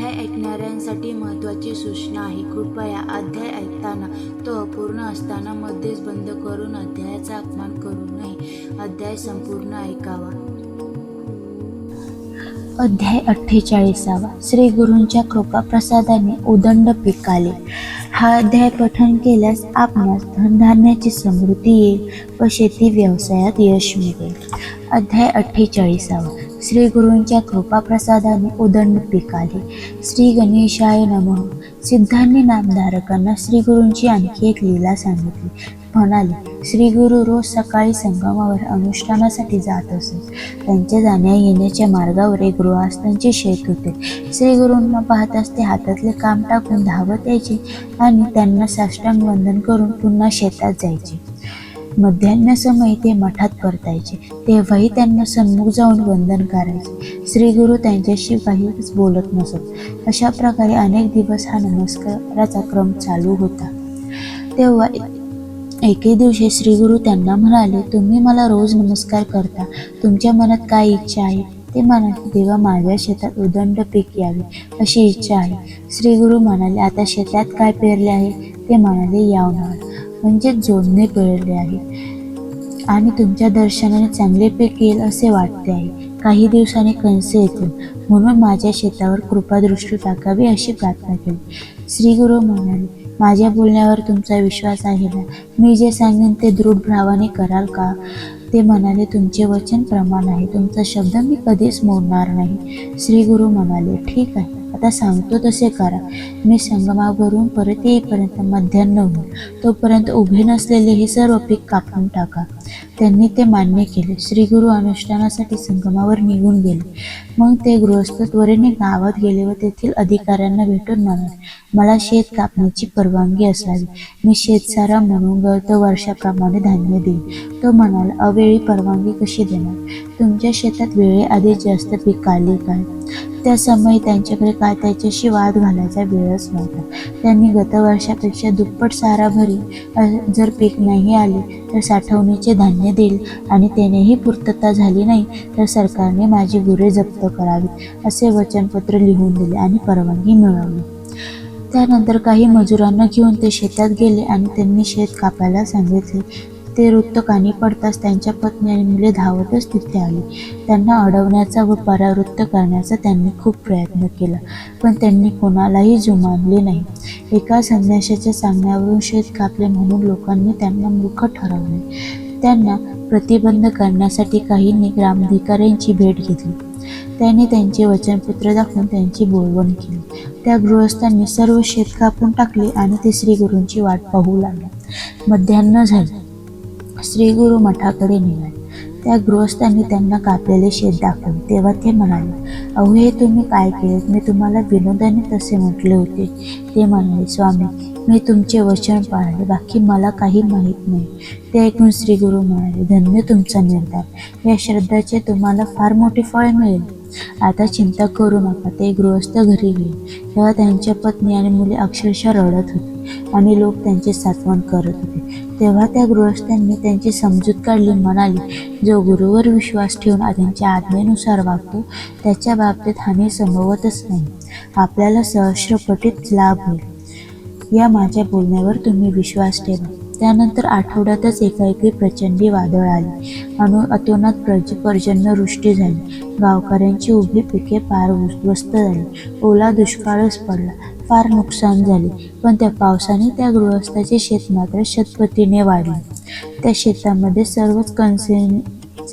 अध्याय ऐकणाऱ्यांसाठी महत्त्वाची सूचना आहे. कृपया अध्याय ऐकताना तो अपूर्ण असताना मध्येच बंद करून अध्यायाचा अपमान करू नये. अध्याय संपूर्ण ऐकावा. अध्याय 48. श्री गुरूंच्या कृपाप्रसादाने उदंड पिकाले. हा अध्याय पठन केल्यास आपणास धनधान्याची समृद्धी येईल व शेती व्यवसायात यश मिळेल. अध्याय 48. श्री गुरूंच्या कृपाप्रसादाने उदंड पिकाले. श्री गणेशाय नमः. सिद्धांनी नामधारकांना श्री गुरूंची आणखी एक लीला सांगितली. म्हणाले, श्री गुरु रोज सकाळी संगमावर अनुष्ठानासाठी जात असत. त्यांच्या जाण्या येण्याच्या मार्गावर एक गृहस्थांचे शेत होते. श्री गुरूंना पाहताच ते हातातले काम टाकून धावत यायचे आणि त्यांना साष्टांग वंदन करून पुन्हा शेतात जायचे. मध्यान्हसमयी ते मठात परतायचे. तेव्हाही त्यांना सन्मुख जाऊन वंदन करायचे. श्री गुरु त्यांच्याशी काहीच बोलत नसत. अशा प्रकारे अनेक दिवस हा नमस्काराचा क्रम चालू होता. तेव्हा एके दिवशी श्री गुरु त्यांना म्हणाले, तुम्ही मला रोज नमस्कार करता, तुमच्या मनात काय इच्छा आहे? ते म्हणाले, देवा, माझ्या शेतात उदंड पीक यावे अशी इच्छा आहे. श्री गुरु म्हणाले, आता शेतात काय पेरले आहे? ते म्हणाले, यावनाळ म्हणजे जोडणे पेरले आहे आणि तुमच्या दर्शनाने चांगले पीक येईल असे वाटते आहे. काही दिवसांनी कंसे येतील, म्हणून माझ्या शेतावर कृपादृष्टी टाकावी अशी प्रार्थना केली. श्री गुरु म्हणाले, माझ्या बोलण्यावर तुमचा विश्वास आहे ना? मी जे सांगेन ते दृढ भावाने कराल का? ते म्हणाले, तुमचे वचन प्रमाण आहे, तुमचा शब्द मी कधीच मोडणार नाही. श्री गुरु म्हणाले, ठीक आहे, आता सांगतो तसे करा. मी संगमावरून परत येईपर्यंत मध्यान्ह होईल. तोपर्यंत उभे नसलेले हे सर्व पीक कापून टाका. त्यांनी ते मान्य केले. श्री गुरु अनुष्ठानासाठी संगमावर निघून गेले. मग ते गृहस्थ त्वरेने गावात गेले व तेथील अधिकाऱ्यांना भेटून म्हणाले, मला शेत कापण्याची परवानगी असावी. मी शेतसारा म्हणून गत वर्षाप्रमाणे धान्य देईन. तो म्हणाला, अवेळी परवानगी कशी देणार? तुमच्या शेतात वेळेआधी जास्त पीक आले काय? त्या समयी त्यांच्याकडे काय त्याच्याशी वाद घालायचा वेळच नव्हता. त्यांनी गत वर्षापेक्षा दुप्पट सारा भरी जर पीक नाही आले तर साठवणीचे धान्य देईल आणि त्यानेही पूर्तता झाली नाही तर सरकारने माझी गुरे जप्त करावी असे वचनपत्र लिहून दिले आणि परवानगी मिळवली. त्यानंतर काही मजुरांना घेऊन ते शेतात गेले आणि त्यांनी शेत कापायला सांगितले. ते वृत्त कानी पडताच त्यांच्या पत्नी आणि मुले धावतच तिथे आली. त्यांना अडवण्याचा व परावृत्त करण्याचा त्यांनी खूप प्रयत्न केला, पण त्यांनी कोणालाही जुमानले नाही. एका संन्याशाच्या सांगण्यावरून शेत कापले म्हणून लोकांनी त्यांना मूर्ख ठरवले. त्यांना प्रतिबंध करण्यासाठी काहींनी ग्रामाधिकाऱ्यांची भेट घेतली. त्यांनी त्यांचे वचनपत्र दाखवून त्यांची बोलवण केली. त्या गृहस्थांनी सर्व शेत कापून टाकले आणि ते श्री गुरूंची वाट पाहू लागले. मध्यान्ह झाले. श्री गुरु मठाकडे निघाले. त्या गृहस्थांनी त्यांना कापलेले शेत दाखवले. तेव्हा ते म्हणाले, अहो, हे तुम्ही काय केलेत? मी तुम्हाला विनोदाने तसे म्हटले होते. ते म्हणाले, स्वामी, मी तुमचे वचन पाळले, बाकी मला काही माहीत नाही. ते ऐकून श्री गुरु म्हणाले, धन्य तुमचा निर्धार. या श्रद्धाचे तुम्हाला फार मोठे फळ मिळेल. आता चिंता करू नका. ते गृहस्थ घरी गेले. तेव्हा त्यांच्या पत्नी आणि मुले अक्षरशः रडत होती आणि लोक त्यांचे सात्वन करत होते. तेव्हा त्या गृहस्थांनी त्यांची समजूत काढली. म्हणाली, जो गुरुवर विश्वास ठेवून त्यांच्या आज्ञेनुसार वागतो त्याच्या बाबतीत हानी संभवतच नाही. आपल्याला सहस्रपटीत लाभ होईल. या माझ्या बोलण्यावर तुम्ही विश्वास ठेवा. त्यानंतर आठवड्यातच एकाएकी प्रचंडी वादळ आले. अतोनात पर्जन्यवृष्टी झाली. गावकऱ्यांची उभी पिके पार उद्ध्वस्त झाली. ओला दुष्काळच पडला. फार नुकसान झाले. पण त्या पावसाने त्या गृहस्थाचे शेत मात्र शतपटीने वाढले. त्या शेतामध्ये सर्वच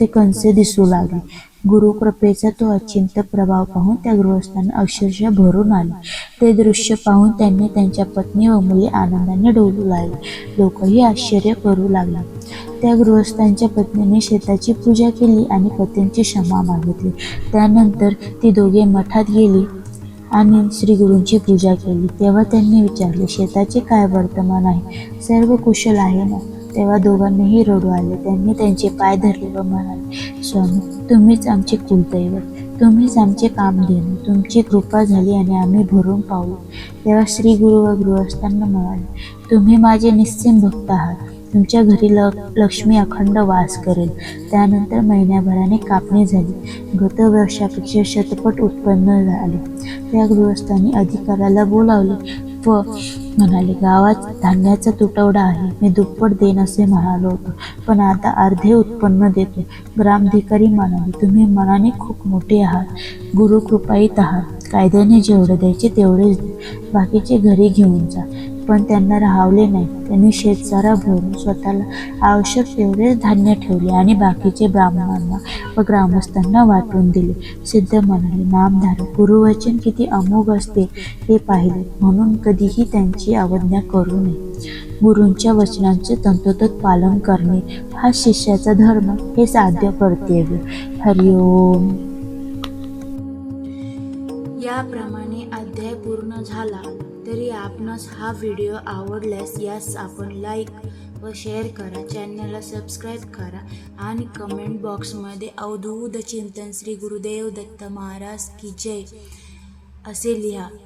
कणसे दिसू लागले. गुरुकृपेचा तो अचिंत्य प्रभाव पाहून त्या गृहस्थांना अक्षरशः भरून आले. ते दृश्य पाहून त्यांनी त्यांच्या पत्नी व मुले आनंदाने डोलू लागले. लोकही आश्चर्य करू लागले. त्या गृहस्थांच्या पत्नीने शेताची पूजा केली आणि पतींची क्षमा मागितली. त्यानंतर ती दोघे मठात गेली आणि श्री गुरूंची पूजा केली. तेव्हा त्यांनी विचारले, शेताचे काय वर्तमान आहे? सर्व कुशल आहे ना? तेव्हा दोघांनीही रडू आले. त्यांनी त्यांचे पाय धरले व म्हणाले, स्वामी, तुम्हीच आमचे कुलदैवत, तुम्हीच आमचे कामधेनू. तुमची कृपा झाली आणि आम्ही भरून पावलो. तेव्हा श्री गुरु व गृहस्थांना म्हणाले, तुम्ही माझे निस्सीम भक्त आहात. तुमच्या घरी लक्ष्मी अखंड वास करेल. त्यानंतर महिन्याभराने कापणी झाली. गत वर्षापेक्षा शतपट उत्पन्न झाले. त्या गृहस्थांनी अधिकाऱ्याला बोलावले व म्हणाले, गावात धान्याचा तुटवडा आहे. मी दुप्पट देईन असे म्हणालो होतो, पण आता अर्धे उत्पन्न देतो. ग्रामाधिकारी म्हणाले, तुम्ही मनाने खूप मोठे आहात, गुरुकृपाईत आहात. कायद्याने जेवढे द्यायचे तेवढेच द्या, बाकीचे घरी घेऊन जा. पण त्यांना राहावले नाही. त्यांनी शेतसारा भरून स्वतःला आवश्यक तेवढेच धान्य ठेवले आणि बाकीचे ब्राह्मणांना व ग्रामस्थांना वाटून दिले. सिद्ध म्हणाले, नामधारक गुरुवचन किती अमोघ असते हे पाहिले, म्हणून कधीही त्यांची अवज्ञा करू नये. गुरूंच्या वचनांचे तंतोतत पालन करणे हा शिष्याचा धर्म, हे साध्य कर्तव्य. हरिओम. याप्रमाणे अध्याय पूर्ण झाला. तरी आपणास हा व्हिडिओ आवडल्यास यास आपण लाईक व शेअर करा, चॅनलला सबस्क्राईब करा आणि कमेंट बॉक्समध्ये अवधूत चिंतन श्री गुरुदेव दत्त महाराज की जय असे लिहा.